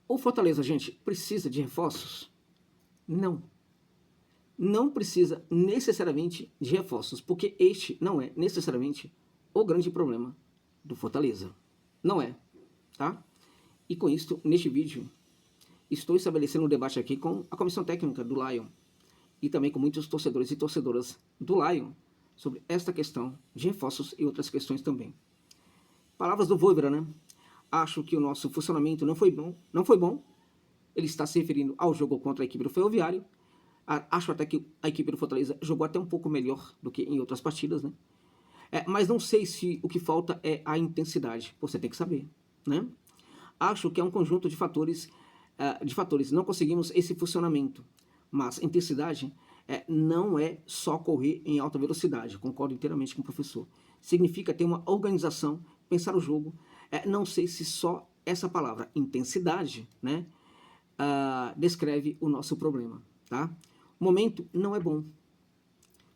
O Fortaleza, gente, precisa de reforços? Não. Não precisa necessariamente de reforços, porque este não é necessariamente o grande problema do Fortaleza. Não é, tá? E com isso, neste vídeo, estou estabelecendo um debate aqui com a comissão técnica do Lion e também com muitos torcedores e torcedoras do Lion sobre esta questão de reforços e outras questões também. Palavras do Voivoda, né? Acho que o nosso funcionamento não foi bom. Ele está se referindo ao jogo contra a equipe do Ferroviário. Acho até que a equipe do Fortaleza jogou até um pouco melhor do que em outras partidas, né? Mas não sei se o que falta é a intensidade. Você tem que saber, né? Acho que é um conjunto de fatores. Não conseguimos esse funcionamento. Mas intensidade não é só correr em alta velocidade. Concordo inteiramente com o professor. Significa ter uma organização, pensar o jogo. Não sei se só essa palavra, intensidade, né, descreve o nosso problema, tá? O momento não é bom.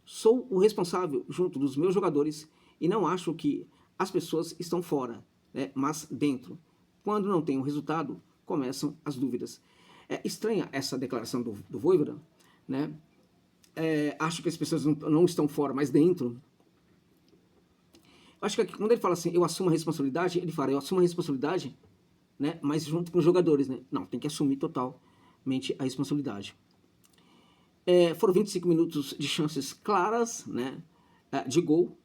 Sou o responsável junto dos meus jogadores e não acho que as pessoas estão fora, né, mas dentro. Quando não tem um resultado, começam as dúvidas. É estranha essa declaração do Voivoda, né? Acho que as pessoas não estão fora, mas dentro. Acho que quando ele fala assim, eu assumo a responsabilidade, ele fala, eu assumo a responsabilidade, né, mas junto com os jogadores, né? Não, tem que assumir totalmente a responsabilidade. Foram 25 minutos de chances claras, né, de gol.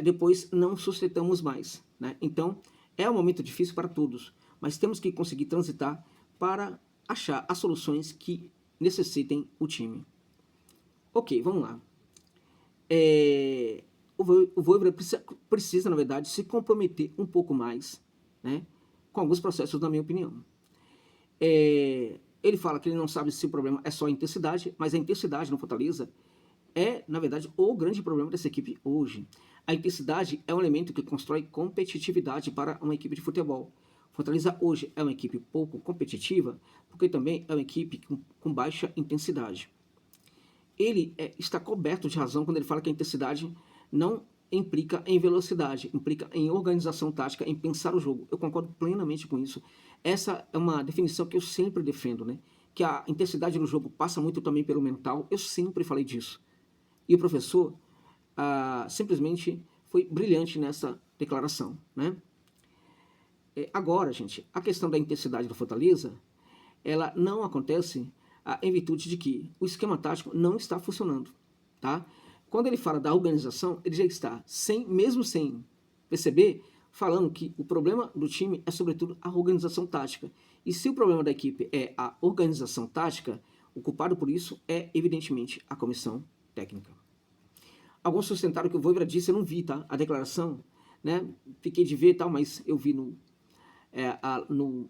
Depois não sustentamos mais, né? Então é um momento difícil para todos, mas temos que conseguir transitar para achar as soluções que necessitem o time. Ok, vamos lá. O Voivoda precisa, na verdade, se comprometer um pouco mais, né, com alguns processos, na minha opinião. Ele fala que ele não sabe se o problema é só a intensidade, mas a intensidade no Fortaleza é, na verdade, o grande problema dessa equipe hoje. A intensidade é um elemento que constrói competitividade para uma equipe de futebol. Fortaleza hoje é uma equipe pouco competitiva, porque também é uma equipe com baixa intensidade. Ele está coberto de razão quando ele fala que a intensidade não implica em velocidade, implica em organização tática, em pensar o jogo. Eu concordo plenamente com isso. Essa é uma definição que eu sempre defendo, né? Que a intensidade no jogo passa muito também pelo mental. Eu sempre falei disso. E o professor simplesmente foi brilhante nessa declaração, né? Agora, gente, a questão da intensidade do Fortaleza, ela não acontece em virtude de que o esquema tático não está funcionando, tá? Quando ele fala da organização, ele já está, mesmo sem perceber, falando que o problema do time é sobretudo a organização tática. E se o problema da equipe é a organização tática, o culpado por isso é, evidentemente, a comissão técnica. Alguns sustentaram que o Voivoda disse, eu não vi, tá? A declaração, né? Fiquei de ver e tal, mas eu vi no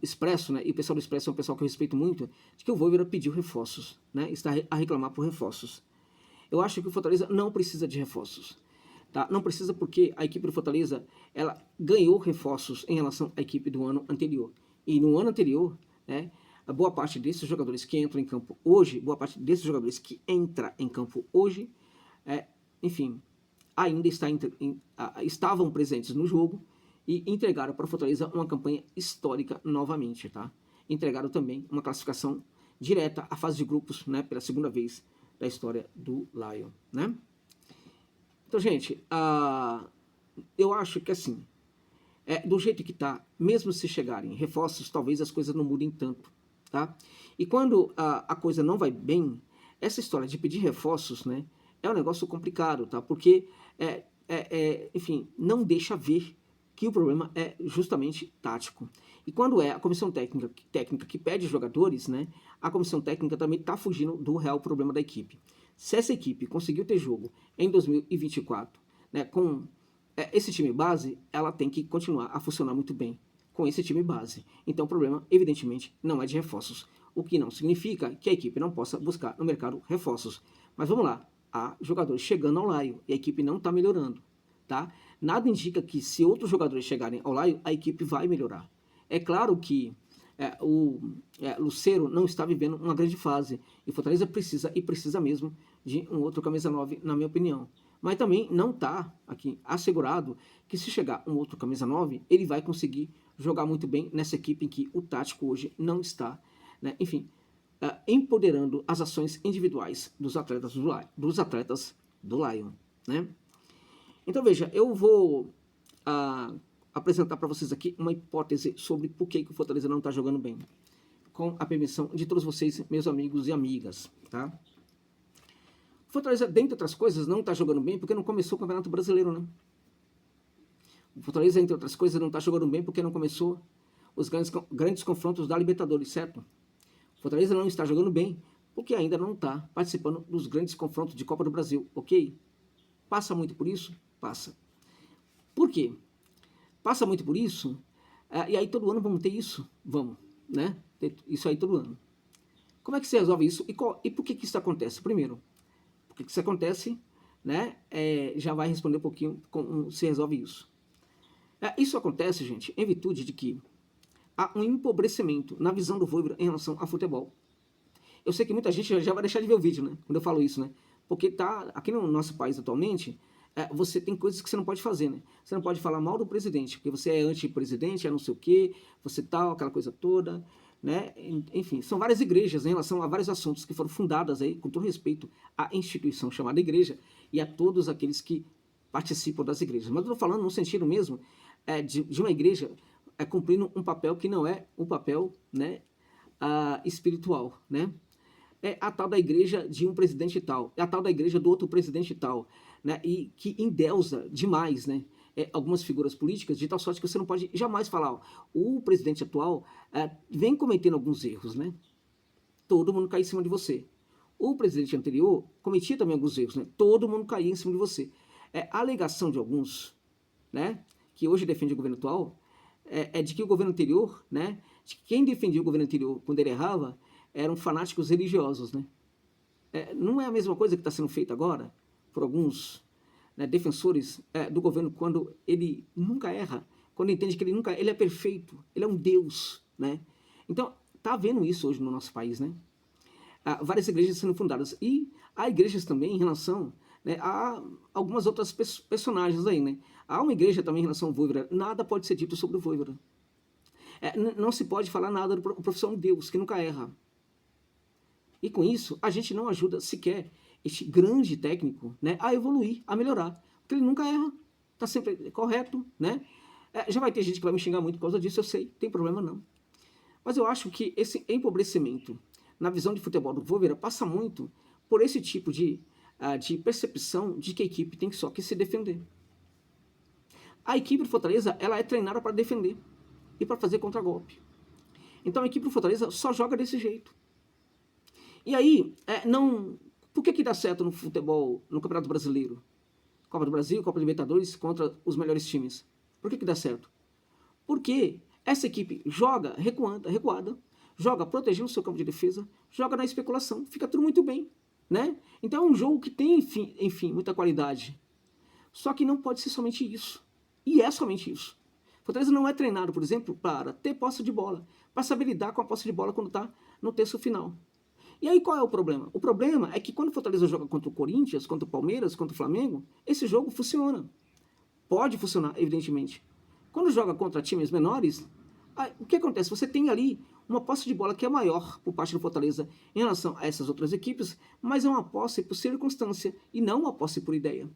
Expresso, né? E o pessoal do Expresso é um pessoal que eu respeito muito, de que o Voivoda pediu reforços, né? Está a reclamar por reforços. Eu acho que o Fortaleza não precisa de reforços, tá? Não precisa porque a equipe do Fortaleza, ela ganhou reforços em relação à equipe do ano anterior. E no ano anterior, né, a boa parte desses jogadores que entram em campo hoje, enfim, ainda estavam presentes no jogo e entregaram para o Fortaleza uma campanha histórica novamente, tá? Entregaram também uma classificação direta à fase de grupos, né, pela segunda vez da história do Lion, né? Então, gente, eu acho que assim, do jeito que tá, mesmo se chegarem reforços, talvez as coisas não mudem tanto, tá? E quando a coisa não vai bem, essa história de pedir reforços, né, é um negócio complicado, tá? Porque, enfim, não deixa ver que o problema é justamente tático. E quando é a comissão técnica que pede jogadores, né, a comissão técnica também está fugindo do real problema da equipe. Se essa equipe conseguiu ter jogo em 2024, né, com esse time base, ela tem que continuar a funcionar muito bem com esse time base. Então o problema, evidentemente, não é de reforços, o que não significa que a equipe não possa buscar no mercado reforços. Mas vamos lá, há jogadores chegando ao Laio e a equipe não está melhorando, tá? Nada indica que se outros jogadores chegarem ao Laio, a equipe vai melhorar. É claro que o Lucero não está vivendo uma grande fase e Fortaleza precisa mesmo de um outro camisa 9, na minha opinião. Mas também não está aqui assegurado que se chegar um outro camisa 9, ele vai conseguir jogar muito bem nessa equipe em que o tático hoje não está, né, enfim, empoderando as ações individuais dos atletas do Lion, né? Então veja, eu vou apresentar para vocês aqui uma hipótese sobre por que o Fortaleza não está jogando bem, com a permissão de todos vocês, meus amigos e amigas, tá? O Fortaleza, dentre outras coisas, não está jogando bem porque não começou o Campeonato Brasileiro, né? O Fortaleza, entre outras coisas, não está jogando bem porque não começou os grandes confrontos da Libertadores, certo? O Fortaleza não está jogando bem porque ainda não está participando dos grandes confrontos de Copa do Brasil, ok? Passa muito por isso? Passa. Por quê? Passa muito por isso, e aí todo ano vamos ter isso? Vamos, né? Ter isso aí todo ano. Como é que se resolve isso? E por que isso acontece? Primeiro, por que isso acontece, né? Já vai responder um pouquinho como se resolve isso. Isso acontece, gente, em virtude de que há um empobrecimento na visão do Vojvoda em relação a futebol. Eu sei que muita gente já vai deixar de ver o vídeo, né? Quando eu falo isso, né? Porque aqui no nosso país atualmente, você tem coisas que você não pode fazer, né? Você não pode falar mal do presidente, porque você é anti-presidente, é não sei o quê, você tal, aquela coisa toda, né? Enfim, são várias igrejas em relação a vários assuntos que foram fundadas aí, com todo respeito à instituição chamada igreja e a todos aqueles que participam das igrejas. Mas eu estou falando no sentido mesmo de uma igreja cumprindo um papel que não é um papel, né, espiritual, né? É a tal da igreja de um presidente tal, é a tal da igreja do outro presidente tal, né? E que endeusa demais, né? Algumas figuras políticas, de tal sorte que você não pode jamais falar, ó, o presidente atual vem cometendo alguns erros, né? Todo mundo cai em cima de você. O presidente anterior cometia também alguns erros, né? Todo mundo caía em cima de você. A alegação de alguns, né, que hoje defende o governo atual, é de que o governo anterior, né, de que quem defendia o governo anterior quando ele errava eram fanáticos religiosos, né? Não é a mesma coisa que está sendo feita agora por alguns, né, defensores do governo quando ele nunca erra, quando entende que ele é perfeito, ele é um Deus, né? Então, tá havendo isso hoje no nosso país, né? Várias igrejas sendo fundadas e há igrejas também em relação, né, a algumas outras personagens aí, né? Há uma igreja também em relação ao Vojvoda, nada pode ser dito sobre o Vojvoda. Não se pode falar nada do professor de Deus, que nunca erra. E com isso, a gente não ajuda sequer este grande técnico, né, a evoluir, a melhorar. Porque ele nunca erra, está sempre correto, né? Já vai ter gente que vai me xingar muito por causa disso, eu sei, tem problema não. Mas eu acho que esse empobrecimento na visão de futebol do Vojvoda passa muito por esse tipo de percepção de que a equipe tem só que se defender. A equipe do Fortaleza, ela é treinada para defender e para fazer contragolpe. Então a equipe do Fortaleza só joga desse jeito. E aí, por que dá certo no futebol, no Campeonato Brasileiro? Copa do Brasil, Copa Libertadores, contra os melhores times. Por que dá certo? Porque essa equipe joga recuada, joga protegendo o seu campo de defesa, joga na especulação, fica tudo muito bem, né? Então é um jogo que tem, enfim, muita qualidade. Só que não pode ser somente isso. E é somente isso. Fortaleza não é treinado, por exemplo, para ter posse de bola, para saber lidar com a posse de bola quando está no terço final. E aí qual é o problema? O problema é que quando o Fortaleza joga contra o Corinthians, contra o Palmeiras, contra o Flamengo, esse jogo funciona. Pode funcionar, evidentemente. Quando joga contra times menores, o que acontece? Você tem ali uma posse de bola que é maior por parte do Fortaleza em relação a essas outras equipes, mas é uma posse por circunstância e não uma posse por ideia.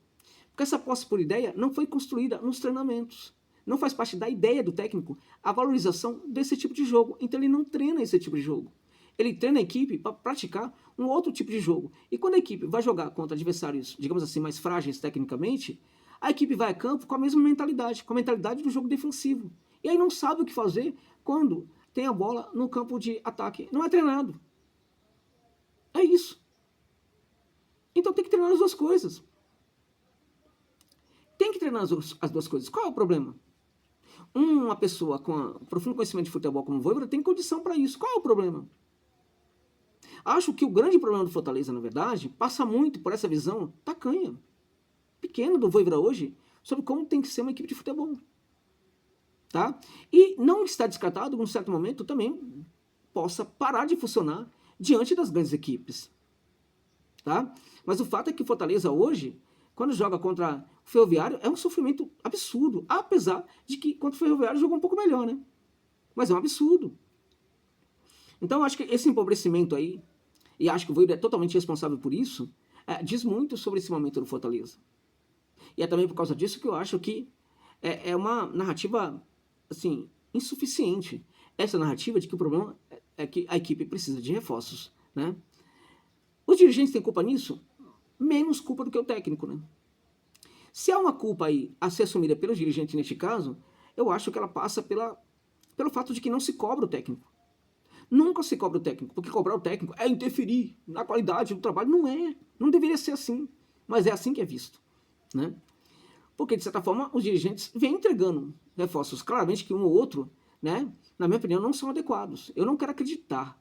Porque essa posse por ideia não foi construída nos treinamentos. Não faz parte da ideia do técnico a valorização desse tipo de jogo. Então ele não treina esse tipo de jogo. Ele treina a equipe para praticar um outro tipo de jogo. E quando a equipe vai jogar contra adversários, digamos assim, mais frágeis tecnicamente, a equipe vai a campo com a mesma mentalidade, com a mentalidade do jogo defensivo. E aí não sabe o que fazer quando tem a bola no campo de ataque. Não é treinado. É isso. Então tem que treinar as duas coisas. Tem que treinar as duas coisas. Qual é o problema? Uma pessoa com profundo conhecimento de futebol como o Vojvoda tem condição para isso. Qual é o problema? Acho que o grande problema do Fortaleza, na verdade, passa muito por essa visão tacanha, pequena do Vojvoda hoje, sobre como tem que ser uma equipe de futebol. Tá? E não está descartado, num certo momento, também possa parar de funcionar diante das grandes equipes. Tá? Mas o fato é que o Fortaleza hoje, quando joga contra o Ferroviário, é um sofrimento absurdo, apesar de que contra o Ferroviário jogou um pouco melhor, né? Mas é um absurdo. Então, eu acho que esse empobrecimento aí, e acho que o Voivoda é totalmente responsável por isso, diz muito sobre esse momento do Fortaleza. E é também por causa disso que eu acho que é uma narrativa, assim, insuficiente. Essa narrativa de que o problema é que a equipe precisa de reforços, né? Os dirigentes têm culpa nisso? Menos culpa do que o técnico, né? Se há uma culpa aí a ser assumida pelos dirigentes neste caso, eu acho que ela passa pelo fato de que não se cobra o técnico. Nunca se cobra o técnico, porque cobrar o técnico é interferir na qualidade do trabalho. Não é, não deveria ser assim, mas é assim que é visto, né? Porque, de certa forma, os dirigentes vêm entregando reforços. Claramente que um ou outro, né, na minha opinião, não são adequados. Eu não quero acreditar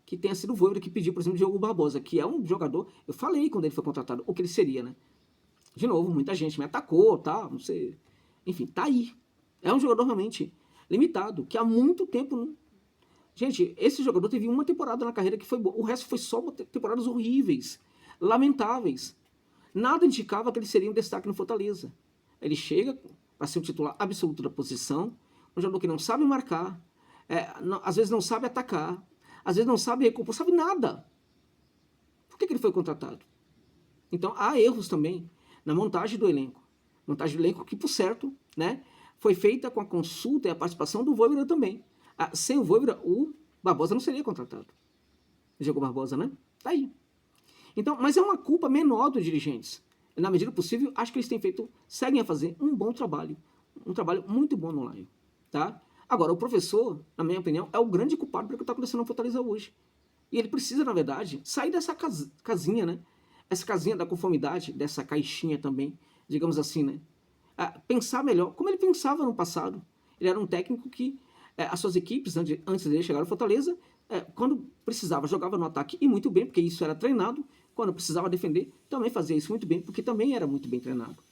que tenha sido o Voivoda que pediu, por exemplo, o Diogo Barbosa, que é um jogador, eu falei quando ele foi contratado, o que ele seria, né? De novo, muita gente me atacou, tá? Não sei. Enfim, tá aí. É um jogador realmente limitado, que há muito tempo... Gente, esse jogador teve uma temporada na carreira que foi boa. O resto foi só temporadas horríveis, lamentáveis. Nada indicava que ele seria um destaque no Fortaleza. Ele chega para ser um titular absoluto da posição, um jogador que não sabe marcar, às vezes não sabe atacar, às vezes não sabe recompor, sabe nada. Por que ele foi contratado? Então há erros também na montagem do elenco. Montagem do elenco que, por certo, né, foi feita com a consulta e a participação do Voivoda também. Sem o Voivoda, o Barbosa não seria contratado. Diego Barbosa, né? Tá aí. Então, mas é uma culpa menor dos dirigentes. Na medida possível, acho que eles têm feito, seguem a fazer um bom trabalho. Um trabalho muito bom no Lion, tá? Agora, o professor, na minha opinião, é o grande culpado pelo que está acontecendo no Fortaleza hoje. E ele precisa, na verdade, sair dessa casinha, né? Essa casinha da conformidade, dessa caixinha também, digamos assim, né? Pensar melhor, como ele pensava no passado. Ele era um técnico que as suas equipes, antes de chegar ao Fortaleza, quando precisava, jogava no ataque e muito bem, porque isso era treinado. Quando precisava defender, também fazia isso muito bem, porque também era muito bem treinado.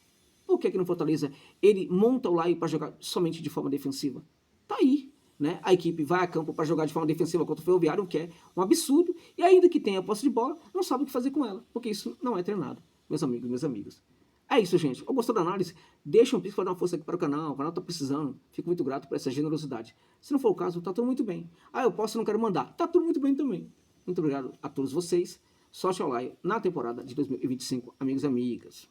Por que no Fortaleza ele monta o Lion para jogar somente de forma defensiva? Tá aí, né? A equipe vai a campo para jogar de forma defensiva contra o Ferroviário, o que é um absurdo, e ainda que tenha a posse de bola, não sabe o que fazer com ela, porque isso não é treinado, meus amigos, minhas amigas. É isso, gente. Gostou da análise? Deixa um pix para dar uma força aqui para o canal tá precisando. Fico muito grato por essa generosidade. Se não for o caso, tá tudo muito bem. Eu posso, não quero mandar. Tá tudo muito bem também. Muito obrigado a todos vocês. Sorte ao Lion na temporada de 2025, amigos e amigas.